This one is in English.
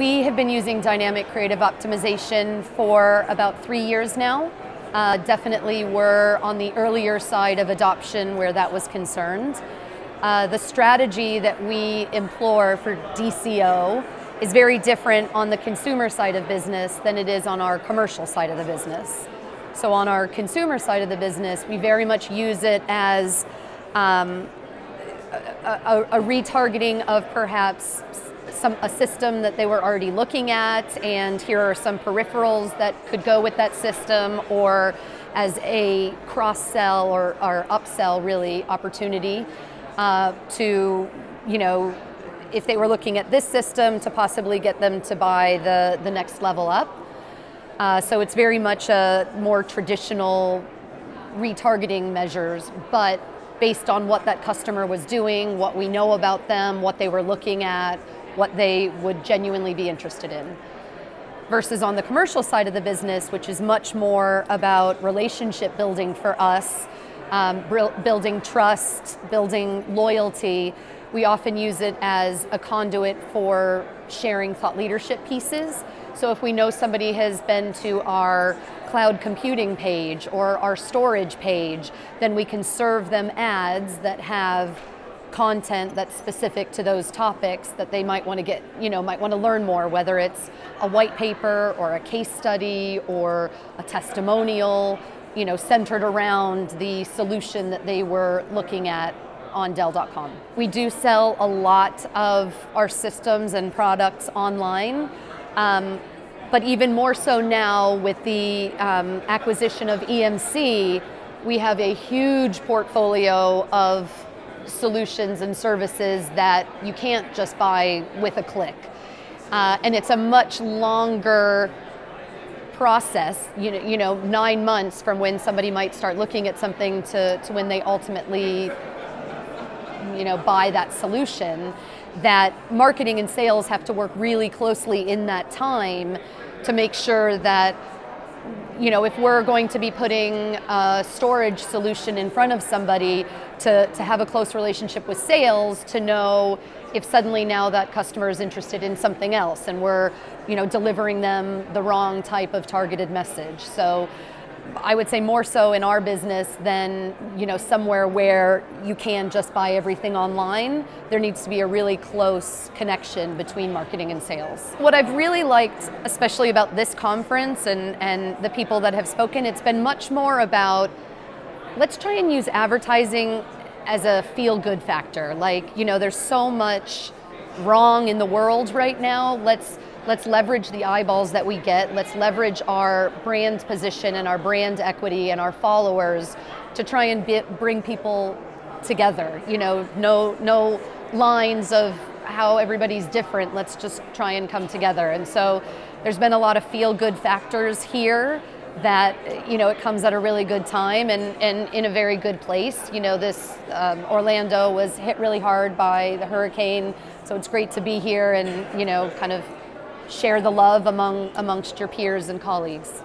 We have been using dynamic creative optimization for about 3 years now. Definitely we're on the earlier side of adoption where that was concerned. The strategy that we employ for DCO is very different on the consumer side of business than it is on our commercial side of the business. So on our consumer side of the business, we very much use it as a retargeting of perhaps a system that they were already looking at, and here are some peripherals that could go with that system, or as a cross-sell or upsell really opportunity to, if they were looking at this system, to possibly get them to buy the next level up. So it's very much a more traditional retargeting measures, but based on what that customer was doing, what we know about them, what they were looking at, what they would genuinely be interested in. Versus on the commercial side of the business, which is much more about relationship building for us, building trust, building loyalty. We often use it as a conduit for sharing thought leadership pieces. So if we know somebody has been to our cloud computing page or our storage page, then we can serve them ads that have content that's specific to those topics that they might want to get, might want to learn more, whether it's a white paper or a case study or a testimonial, centered around the solution that they were looking at on Dell.com. We do sell a lot of our systems and products online, but even more so now with the acquisition of EMC, we have a huge portfolio of solutions and services that you can't just buy with a click. And it's a much longer process, 9 months from when somebody might start looking at something to when they ultimately buy that solution, that marketing and sales have to work really closely in that time to make sure that if we're going to be putting a storage solution in front of somebody, to have a close relationship with sales, to know if suddenly now that customer is interested in something else and we're delivering them the wrong type of targeted message. So I would say more so in our business than somewhere where you can just buy everything online. There needs to be a really close connection between marketing and sales. What I've really liked, especially about this conference and the people that have spoken, it's been much more about, let's try and use advertising as a feel-good factor. There's so much wrong in the world right now. Let's leverage the eyeballs that we get. Let's leverage our brand position and our brand equity and our followers to try and bring people together. No lines of how everybody's different. Let's just try and come together. And so there's been a lot of feel-good factors here that, it comes at a really good time and in a very good place. This Orlando was hit really hard by the hurricane, so it's great to be here and, kind of share the love amongst your peers and colleagues.